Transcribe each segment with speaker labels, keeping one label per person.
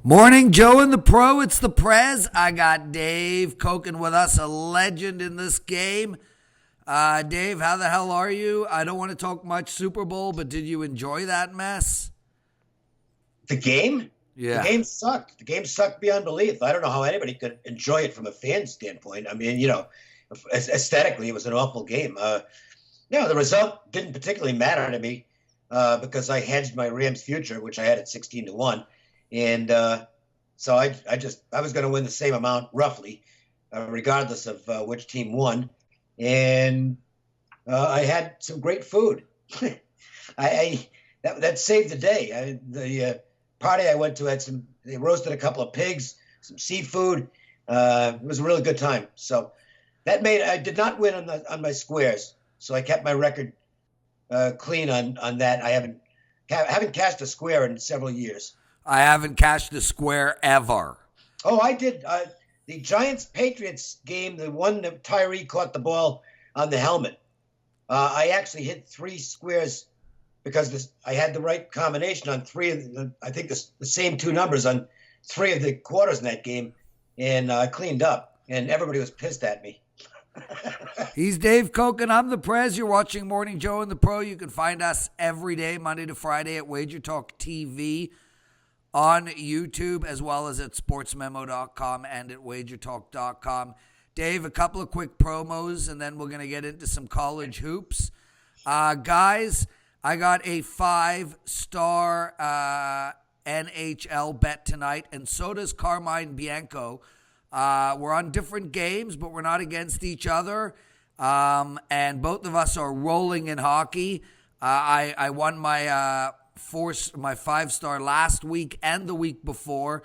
Speaker 1: Morning, Joe and the Pro. It's the Prez. I got Dave Cokin with us, a legend in this game. Dave, how the hell are you? I don't want to talk much Super Bowl, but did you enjoy that mess?
Speaker 2: The game?
Speaker 1: Yeah.
Speaker 2: The game sucked. The game sucked beyond belief. I don't know how anybody could enjoy it from a fan standpoint. I mean, aesthetically, it was an awful game. The result didn't particularly matter to me because I hedged my Rams future, which I had at 16-1. And so I was going to win the same amount roughly, regardless of which team won. And I had some great food. That saved the day. The party I went to they roasted a couple of pigs, some seafood. It was a really good time. So I did not win on my squares. So I kept my record clean on that. I haven't cashed a square in several years.
Speaker 1: I haven't cashed a square ever.
Speaker 2: Oh, I did. The Giants-Patriots game, the one that Tyree caught the ball on the helmet. I actually hit 3 squares because I had the right combination on 3 of the same 2 numbers on 3 of the quarters in that game, and I cleaned up, and everybody was pissed at me.
Speaker 1: He's Dave Cokin. I'm the Prez. You're watching Morning Joe and the Pro. You can find us every day, Monday to Friday, at WagerTalk TV. On YouTube, as well as at sportsmemo.com and at wagertalk.com. Dave, a couple of quick promos, and then we're going to get into some college hoops. Guys, I got a 5-star NHL bet tonight, and so does Carmine Bianco. We're on different games, but we're not against each other, and both of us are rolling in hockey. I won my 5-star last week and the week before.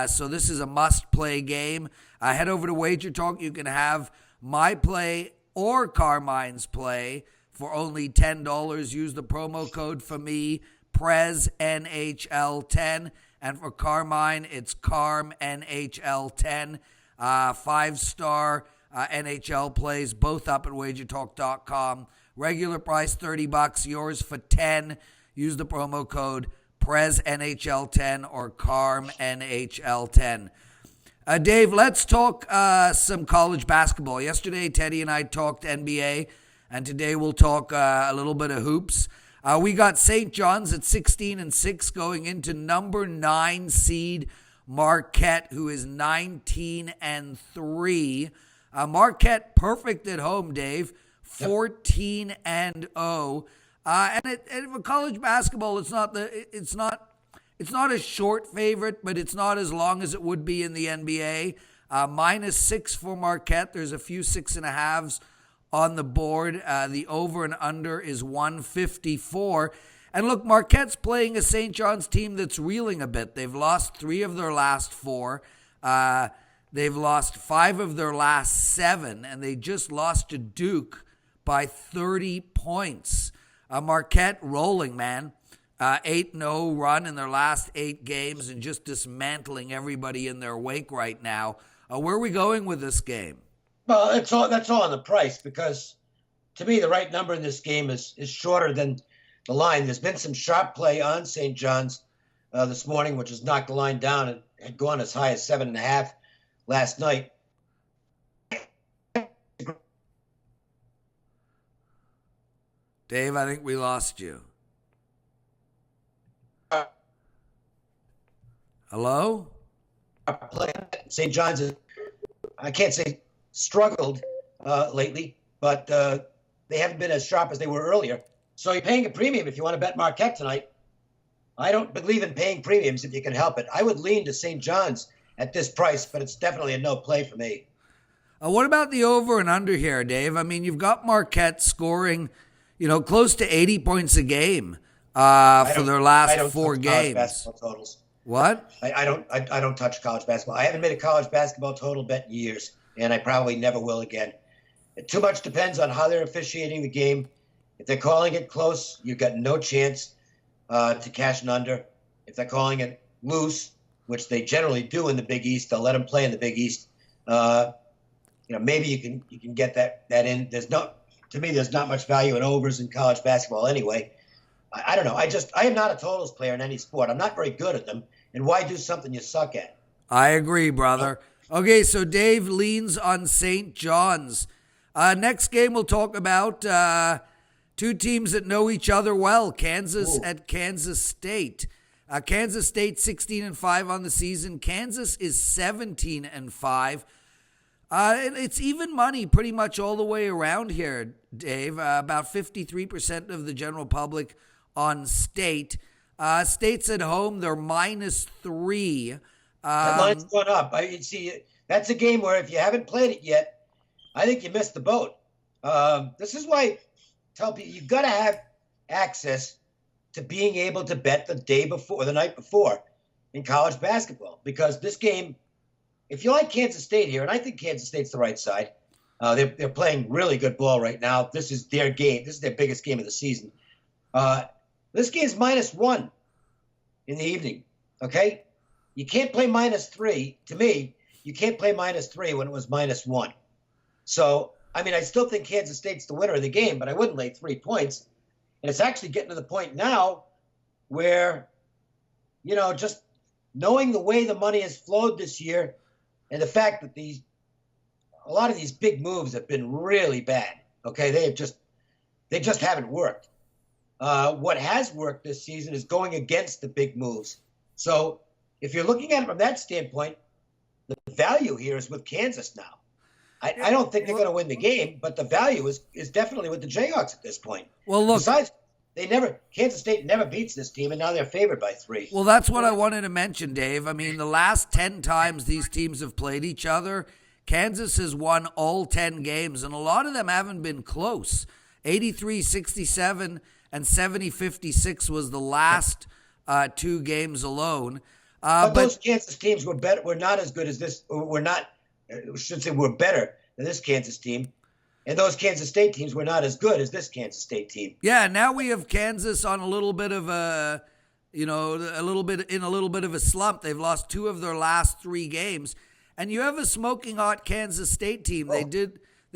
Speaker 1: So this is a must-play game. Head over to WagerTalk. You can have my play or Carmine's play for only $10. Use the promo code for me, Prez NHL10. And for Carmine, it's Carm NHL10. 5-star NHL plays, both up at WagerTalk.com. Regular price $30. Yours for $10. Use the promo code PrezNHL10 or CarmNHL10. Dave, let's talk some college basketball. Yesterday, Teddy and I talked NBA, and today we'll talk a little bit of hoops. We got St. John's at 16-6 going into number 9 seed Marquette, who is 19-3. Marquette perfect at home, Dave, 14-0. And for college basketball, it's not a short favorite, but it's not as long as it would be in the NBA. -6 for Marquette. There's a few 6.5s on the board. The over and under is 154. And look, Marquette's playing a St. John's team that's reeling a bit. They've lost 3 of their last 4. They've lost 5 of their last 7, and they just lost to Duke by 30 points. Marquette rolling, man. 8-0 run in their last 8 games and just dismantling everybody in their wake right now. Where are we going with this game?
Speaker 2: Well, that's all on the price, because to me the right number in this game is shorter than the line. There's been some sharp play on St. John's this morning, which has knocked the line down and had gone as high as 7.5 last night.
Speaker 1: Dave, I think we lost you. Hello?
Speaker 2: St. John's is, I can't say struggled lately, but they haven't been as sharp as they were earlier. So you're paying a premium if you want to bet Marquette tonight. I don't believe in paying premiums if you can help it. I would lean to St. John's at this price, but it's definitely a no play for me.
Speaker 1: What about the over and under here, Dave? I mean, you've got Marquette scoring, close to 80 points a game for their last 4 games.
Speaker 2: Basketball totals.
Speaker 1: What?
Speaker 2: I don't touch college basketball. I haven't made a college basketball total bet in years, and I probably never will again. Too much depends on how they're officiating the game. If they're calling it close, you've got no chance to cash an under. If they're calling it loose, which they generally do in the Big East, they'll let them play in the Big East. Maybe you can get that in. To me, there's not much value in overs in college basketball anyway. I don't know. I am not a totals player in any sport. I'm not very good at them, And why do something you suck at?
Speaker 1: I agree, brother. Okay, so Dave leans on St. John's. Next game we'll talk about two teams that know each other well, Kansas at Kansas State. Kansas State 16-5 on the season. Kansas is 17-5. It's even money pretty much all the way around here, Dave. About 53% of the general public on State. State's at home. They're -3.
Speaker 2: That line's gone up. See, that's a game where if you haven't played it yet, I think you missed the boat. This is why I tell people you've got to have access to being able to bet the day before or the night before in college basketball. Because this game, if you like Kansas State here, and I think Kansas State's the right side, they're playing really good ball right now. This is their game. This is their biggest game of the season. This game's -1 in the evening, okay? You can't play -3. To me, you can't play -3 when it was -1. So, I mean, I still think Kansas State's the winner of the game, but I wouldn't lay 3 points. And it's actually getting to the point now where, just knowing the way the money has flowed this year and the fact that a lot of these big moves have been really bad, okay? They just haven't worked. What has worked this season is going against the big moves. So if you're looking at it from that standpoint, the value here is with Kansas now. I don't think they're going to win the game, but the value is definitely with the Jayhawks at this point.
Speaker 1: Well, look.
Speaker 2: Besides, Kansas State never beats this team, and now they're favored by 3.
Speaker 1: Well, that's what I wanted to mention, Dave. I mean, the last 10 times these teams have played each other, Kansas has won all 10 games, and a lot of them haven't been close. 83-67 and 70-56 was the last 2 games alone.
Speaker 2: But those Kansas teams were not as good as this. I should say we're better than this Kansas team. And those Kansas State teams were not as good as this Kansas State team.
Speaker 1: Yeah, now we have Kansas on a little bit of a little bit of a slump. They've lost 2 of their last 3 games. And you have a smoking hot Kansas State team. They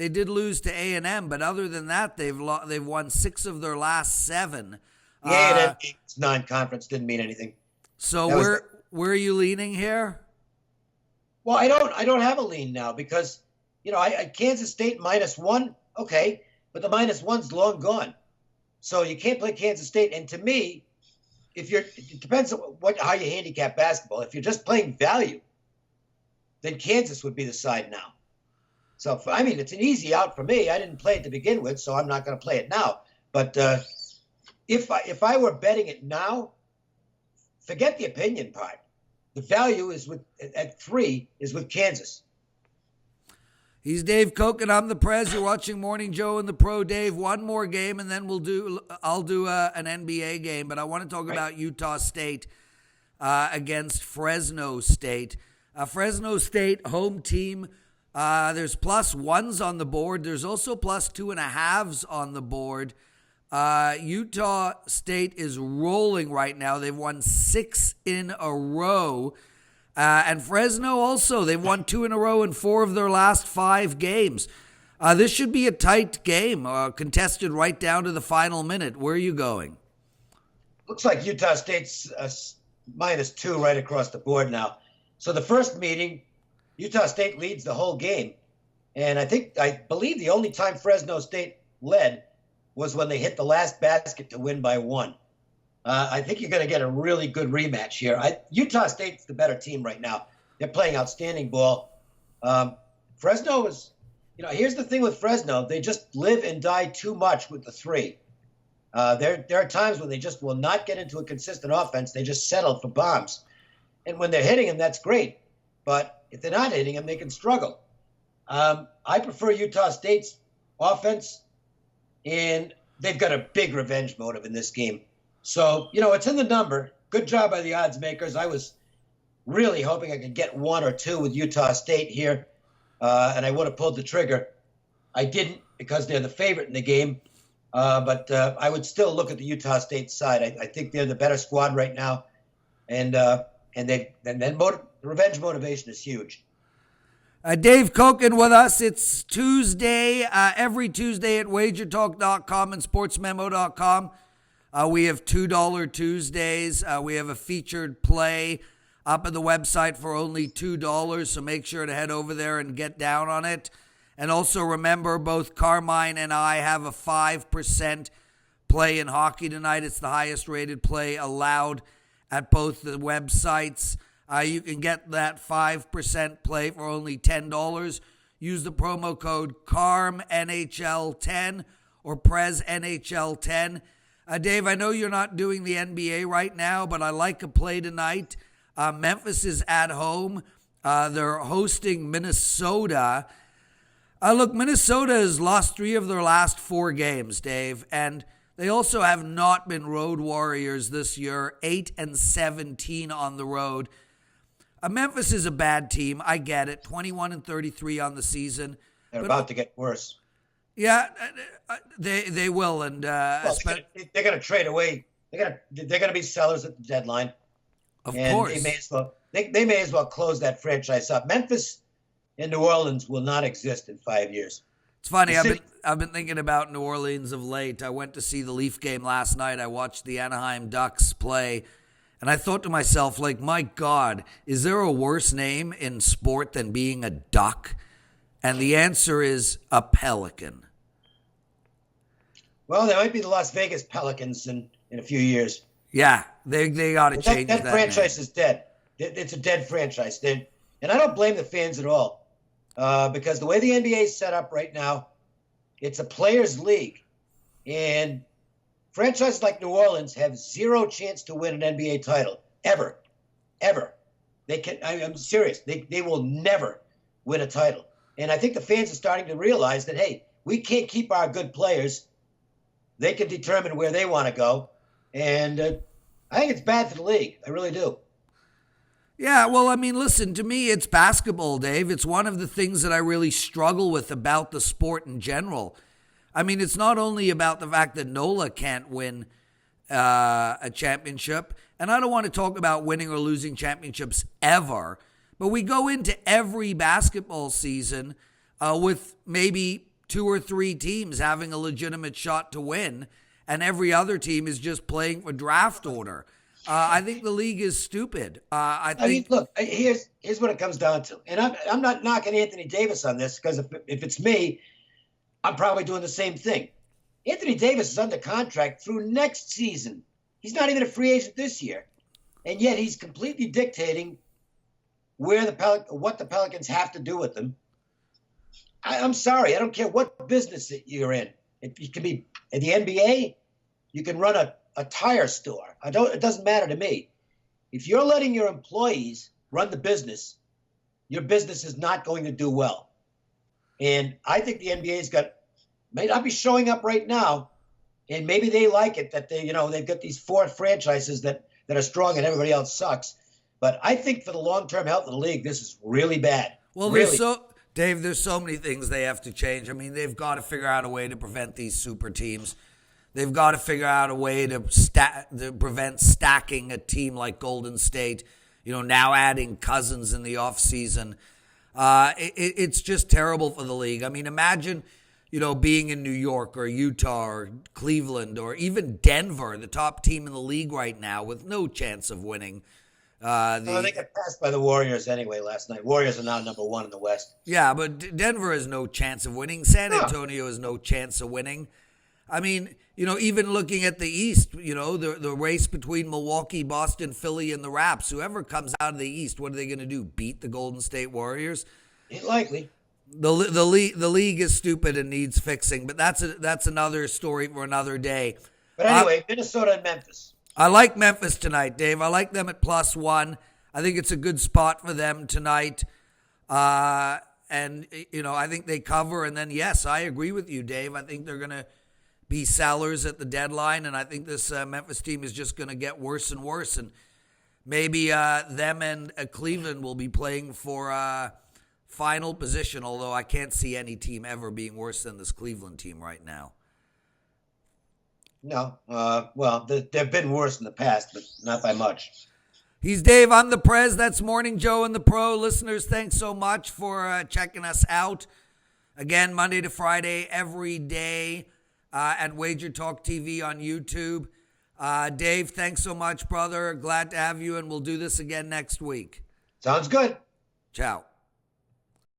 Speaker 1: did lose to A&M, but other than that, they've won 6 of their last 7.
Speaker 2: Yeah, it's non-conference, didn't mean anything.
Speaker 1: So where are you leaning here?
Speaker 2: Well, I don't have a lean now because, Kansas State -1, okay, but the -1's long gone. So you can't play Kansas State. And to me, it depends on how you handicap basketball. If you're just playing value, then Kansas would be the side now. So, it's an easy out for me. I didn't play it to begin with, so I'm not going to play it now. But if I were betting it now, forget the opinion part. The value at 3 is with Kansas.
Speaker 1: He's Dave Cokin. I'm the Prez. You're watching Morning Joe and the Pro. Dave, one more game, and then I'll do an NBA game. But I want to talk about Utah State against Fresno State. Fresno State, home team. There's +1s on the board. There's also +2.5s on the board. Utah State is rolling right now. They've won 6 in a row. And Fresno also, they've won 2 in a row in 4 of their last 5 games. This should be a tight game, contested right down to the final minute. Where are you going?
Speaker 2: Looks like Utah State's -2 right across the board now. So the first meeting, Utah State leads the whole game. And I believe the only time Fresno State led was when they hit the last basket to win by 1. I think you're going to get a really good rematch here. Utah State's the better team right now. They're playing outstanding ball. Fresno is, here's the thing with Fresno. They just live and die too much with the 3. There are times when they just will not get into a consistent offense. They just settle for bombs. And when they're hitting them, that's great. But if they're not hitting them, they can struggle. I prefer Utah State's offense, and they've got a big revenge motive in this game. So, it's in the number. Good job by the odds makers. I was really hoping I could get 1 or 2 with Utah State here, and I would have pulled the trigger. I didn't because they're the favorite in the game, but I would still look at the Utah State side. I think they're the better squad right now, and the revenge motivation is huge.
Speaker 1: Dave Cokin with us. It's Tuesday, every Tuesday at WagerTalk.com and SportsMemo.com. We have $2 Tuesdays. We have a featured play up at the website for only $2, so make sure to head over there and get down on it. And also remember, both Carmine and I have a 5% play in hockey tonight. It's the highest rated play allowed at both the websites. You can get that 5% play for only $10. Use the promo code CARMNHL10 or Prez NHL10. Dave, I know you're not doing the NBA right now, but I like a play tonight. Memphis is at home. They're hosting Minnesota. Look, Minnesota has lost 3 of their last 4 games, Dave, and they also have not been road warriors this year, 8-17 on the road. Memphis is a bad team. I get it. 21-33 on the season.
Speaker 2: They're about to get worse.
Speaker 1: Yeah, they will, and
Speaker 2: they're going to trade away. They're going to be sellers at the deadline.
Speaker 1: Of course,
Speaker 2: they may as well close that franchise up. Memphis and New Orleans will not exist in 5 years.
Speaker 1: It's funny. I've been thinking about New Orleans of late. I went to see the Leaf game last night. I watched the Anaheim Ducks play, and I thought to myself, like, my God, is there a worse name in sport than being a duck? And the answer is a pelican.
Speaker 2: Well, there might be the Las Vegas Pelicans in a few years.
Speaker 1: Yeah, they got to change that.
Speaker 2: That franchise is dead. It's a dead franchise. And I don't blame the fans at all, because the way the NBA is set up right now, it's a players' league, and franchises like New Orleans have 0 chance to win an NBA title ever. I'm serious. They will never win a title. And I think the fans are starting to realize that, hey, we can't keep our good players. They can determine where they want to go. And I think it's bad for the league. I really do.
Speaker 1: Yeah, well, I mean, listen, to me, it's basketball, Dave. It's one of the things that I really struggle with about the sport in general. I mean, it's not only about the fact that NOLA can't win a championship, and I don't want to talk about winning or losing championships ever, but we go into every basketball season with maybe 2 or 3 teams having a legitimate shot to win, and every other team is just playing for draft order. I think the league is stupid. I mean,
Speaker 2: look, here's what it comes down to. And I'm not knocking Anthony Davis on this, because if it's me, I'm probably doing the same thing. Anthony Davis is under contract through next season. He's not even a free agent this year. And yet he's completely dictating what the Pelicans have to do with them. I'm sorry. I don't care what business that you're in. It can be in the NBA. You can run a tire store. It doesn't matter to me. If you're letting your employees run the business, your business is not going to do well. And I think the NBA's may not be showing up right now, and maybe they like it that they've got these 4 franchises that are strong and everybody else sucks. But I think for the long-term health of the league, this is really bad.
Speaker 1: Well,
Speaker 2: really.
Speaker 1: Dave, there's so many things they have to change. I mean, they've got to figure out a way to prevent these super teams. They've got to figure out a way to prevent stacking a team like Golden State, now adding Cousins in the offseason. It's just terrible for the league. I mean, imagine, being in New York or Utah or Cleveland or even Denver, the top team in the league right now with no chance of winning.
Speaker 2: They got passed by the Warriors anyway last night. Warriors are now number 1 in the West.
Speaker 1: Yeah, but Denver has no chance of winning. San Antonio has no chance of winning. I mean, even looking at the East, the race between Milwaukee, Boston, Philly, and the Raps, whoever comes out of the East, what are they going to do? Beat the Golden State Warriors?
Speaker 2: Ain't likely.
Speaker 1: The league is stupid and needs fixing, but that's another story for another day.
Speaker 2: But anyway, Minnesota and Memphis.
Speaker 1: I like Memphis tonight, Dave. I like them at +1. I think it's a good spot for them tonight. And, I think they cover. And then, yes, I agree with you, Dave. I think they're going to be sellers at the deadline, and I think this Memphis team is just going to get worse and worse. And maybe them and Cleveland will be playing for final position, although I can't see any team ever being worse than this Cleveland team right now.
Speaker 2: No. Well, they've been worse in the past, but not by much.
Speaker 1: He's Dave. I'm the Prez. That's Morning Joe and the Pro. Listeners, thanks so much for checking us out. Again, Monday to Friday, every day at WagerTalk TV on YouTube. Dave, thanks so much, brother. Glad to have you, and we'll do this again next week.
Speaker 2: Sounds good.
Speaker 1: Ciao.